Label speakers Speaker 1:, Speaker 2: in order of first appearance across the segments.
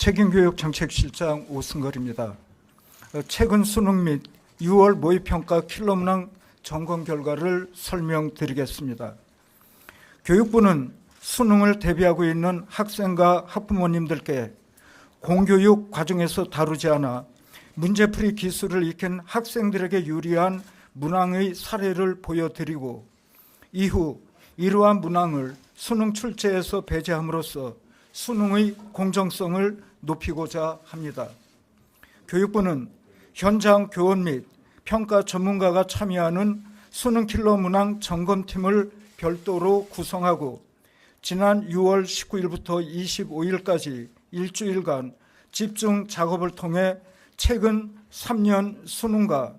Speaker 1: 책임교육정책실장 오승걸입니다. 최근 수능 및 6월 모의평가 킬러문항 점검 결과를 설명드리겠습니다. 교육부는 수능을 대비하고 있는 학생과 학부모님들께 공교육 과정에서 다루지 않아 문제풀이 기술을 익힌 학생들에게 유리한 문항의 사례를 보여드리고 이후 이러한 문항을 수능 출제에서 배제함으로써 수능의 공정성을 높이고자 합니다. 교육부는 현장 교원 및 평가 전문가가 참여하는 수능 킬러 문항 점검팀을 별도로 구성하고 지난 6월 19일부터 25일까지 일주일간 집중 작업을 통해 최근 3년 수능과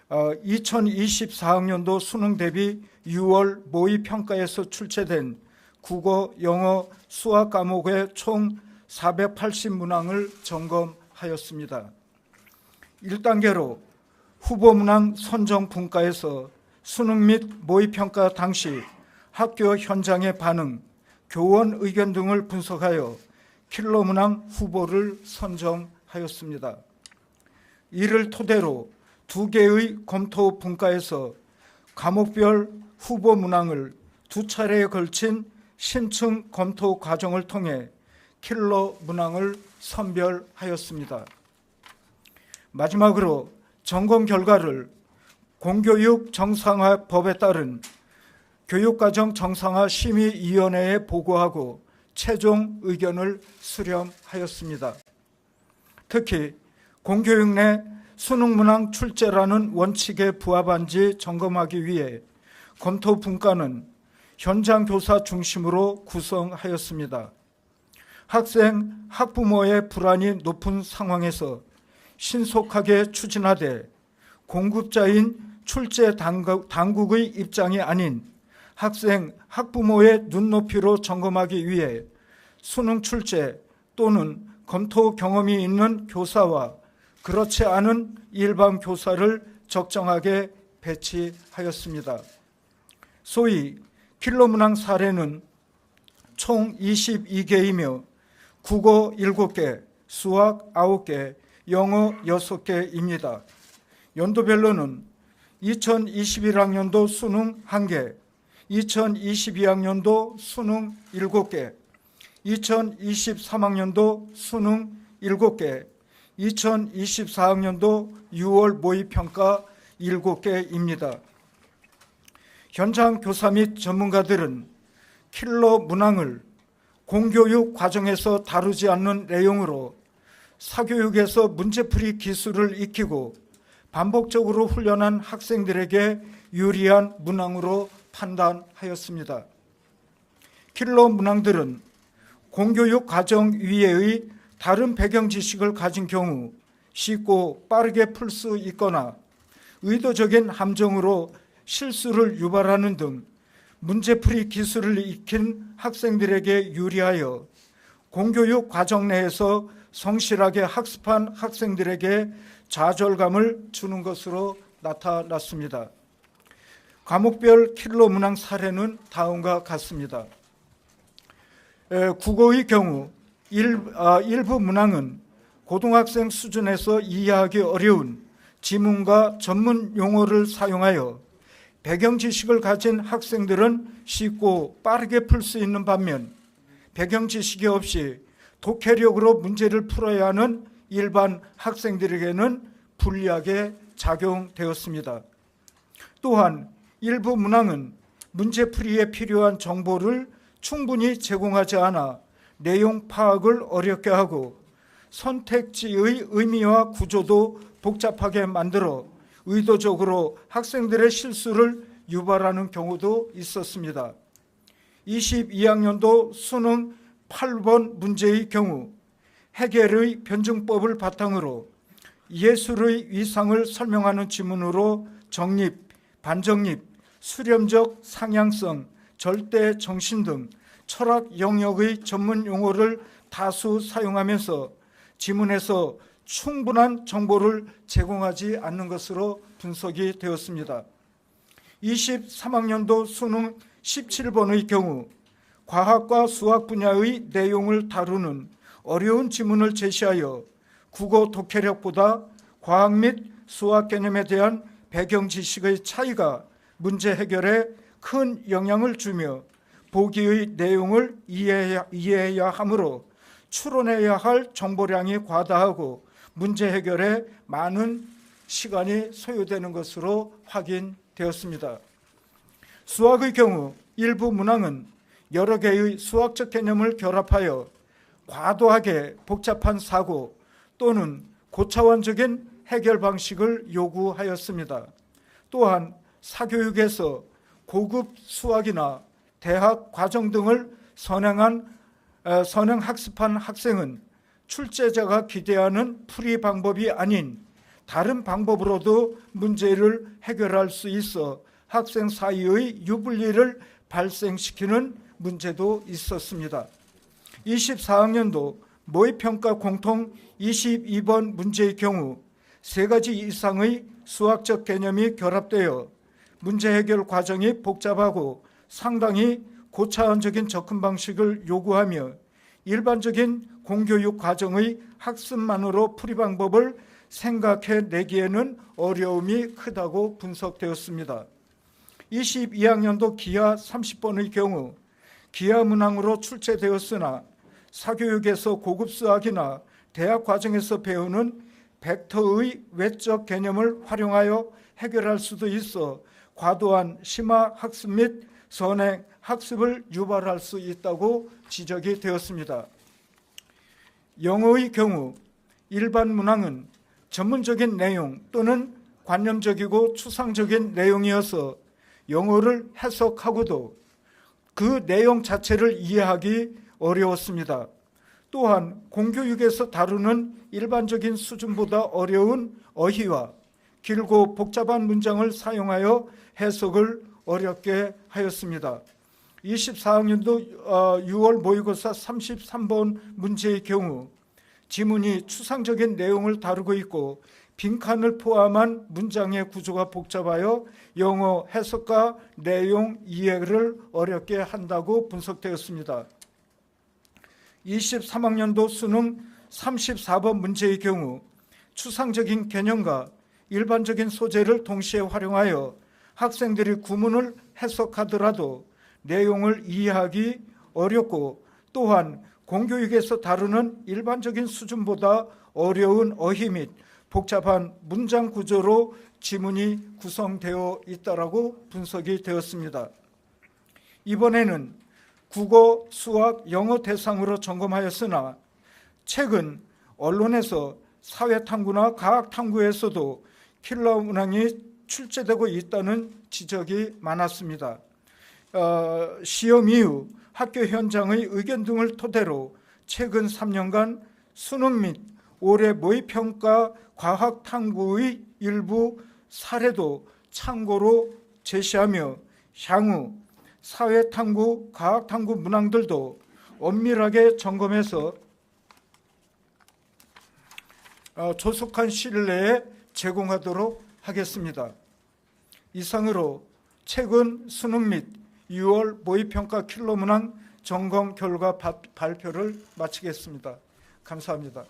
Speaker 1: 2024학년도 수능 대비 6월 모의평가에서 출제된 국어, 영어, 수학 과목의 총 480문항을 점검하였습니다. 1단계로 후보 문항 선정 분과에서 수능 및 모의평가 당시 학교 현장의 반응, 교원 의견 등을 분석하여 킬러 문항 후보를 선정하였습니다. 이를 토대로 2개의 검토 분과에서 과목별 후보 문항을 2차례에 걸친 신층 검토 과정을 통해 킬러 문항을 선별하였습니다. 마지막으로 점검 결과를 공교육 정상화 법에 따른 교육과정 정상화 심의위원회에 보고하고 최종 의견을 수렴하였습니다. 특히 공교육 내 수능 문항 출제라는 원칙에 부합한지 점검하기 위해 검토 분과는 현장 교사 중심으로 구성하였습니다. 학생, 학부모의 불안이 높은 상황에서 신속하게 추진하되 공급자인 출제 당국의 입장이 아닌 학생, 학부모의 눈높이로 점검하기 위해 수능 출제 또는 검토 경험이 있는 교사와 그렇지 않은 일반 교사를 적정하게 배치하였습니다. 소위 킬러 문항 사례는 총 22개이며 국어 7개, 수학 9개, 영어 6개입니다. 연도별로는 2021학년도 수능 1개, 2022학년도 수능 7개, 2023학년도 수능 7개, 2024학년도 6월 모의평가 7개입니다. 현장 교사 및 전문가들은 킬러 문항을 공교육 과정에서 다루지 않는 내용으로 사교육에서 문제풀이 기술을 익히고 반복적으로 훈련한 학생들에게 유리한 문항으로 판단하였습니다. 킬러 문항들은 공교육 과정 위에의 다른 배경 지식을 가진 경우 쉽고 빠르게 풀 수 있거나 의도적인 함정으로 실수를 유발하는 등 문제풀이 기술을 익힌 학생들에게 유리하여 공교육 과정 내에서 성실하게 학습한 학생들에게 좌절감을 주는 것으로 나타났습니다. 과목별 킬러 문항 사례는 다음과 같습니다. 국어의 경우 일부 문항은 고등학생 수준에서 이해하기 어려운 지문과 전문 용어를 사용하여 배경 지식을 가진 학생들은 쉽고 빠르게 풀 수 있는 반면 배경 지식이 없이 독해력으로 문제를 풀어야 하는 일반 학생들에게는 불리하게 작용되었습니다. 또한 일부 문항은 문제풀이에 필요한 정보를 충분히 제공하지 않아 내용 파악을 어렵게 하고 선택지의 의미와 구조도 복잡하게 만들어 의도적으로 학생들의 실수를 유발하는 경우도 있었습니다. 22학년도 수능 8번 문제의 경우 해겔의 변증법을 바탕으로 예술의 위상을 설명하는 지문으로 정립, 반정립, 수렴적 상향성, 절대 정신 등 철학 영역의 전문 용어를 다수 사용하면서 지문에서 충분한 정보를 제공하지 않는 것으로 분석이 되었습니다. 23학년도 수능 17번의 경우 과학과 수학 분야의 내용을 다루는 어려운 지문을 제시하여 국어 독해력보다 과학 및 수학 개념에 대한 배경 지식의 차이가 문제 해결에 큰 영향을 주며 보기의 내용을 이해해야 하므로 추론해야 할 정보량이 과다하고 문제 해결에 많은 시간이 소요되는 것으로 확인되었습니다. 수학의 경우 일부 문항은 여러 개의 수학적 개념을 결합하여 과도하게 복잡한 사고 또는 고차원적인 해결 방식을 요구하였습니다. 또한 사교육에서 고급 수학이나 대학 과정 등을 선행학습한 학생은 출제자가 기대하는 풀이 방법이 아닌 다른 방법으로도 문제를 해결할 수 있어 학생 사이의 유불리를 발생시키는 문제도 있었습니다. 24학년도 모의평가 공통 22번 문제의 경우 3가지 이상의 수학적 개념이 결합되어 문제 해결 과정이 복잡하고 상당히 고차원적인 접근 방식을 요구하며 일반적인 공교육 과정의 학습만으로 풀이 방법을 생각해내기에는 어려움이 크다고 분석되었습니다. 22학년도 기하 30번의 경우 기하 문항으로 출제되었으나 사교육에서 고급 수학이나 대학 과정에서 배우는 벡터의 외적 개념을 활용하여 해결할 수도 있어 과도한 심화 학습 및 선행 학습을 유발할 수 있다고 지적이 되었습니다. 영어의 경우 일반 문항은 전문적인 내용 또는 관념적이고 추상적인 내용이어서 영어를 해석하고도 그 내용 자체를 이해하기 어려웠습니다. 또한 공교육에서 다루는 일반적인 수준보다 어려운 어휘와 길고 복잡한 문장을 사용하여 해석을 어렵게 하였습니다. 24학년도 6월 모의고사 33번 문제의 경우 지문이 추상적인 내용을 다루고 있고 빈칸을 포함한 문장의 구조가 복잡하여 영어 해석과 내용 이해를 어렵게 한다고 분석되었습니다. 23학년도 수능 34번 문제의 경우 추상적인 개념과 일반적인 소재를 동시에 활용하여 학생들이 구문을 해석하더라도 내용을 이해하기 어렵고 또한 공교육에서 다루는 일반적인 수준보다 어려운 어휘 및 복잡한 문장 구조로 지문이 구성되어 있다라고 분석이 되었습니다. 이번에는 국어, 수학, 영어 대상으로 점검하였으나 최근 언론에서 사회탐구나 과학탐구에서도 킬러 문항이 출제되고 있다는 지적이 많았습니다. 시험 이후 학교 현장의 의견 등을 토대로 최근 3년간 수능 및 올해 모의평가 과학탐구의 일부 사례도 참고로 제시하며 향후 사회탐구, 과학탐구 문항들도 엄밀하게 점검해서 조속한 시일 내에 제공하도록 하겠습니다. 이상으로 최근 수능 및 6월 모의평가 킬러 문항 점검 결과 발표를 마치겠습니다. 감사합니다.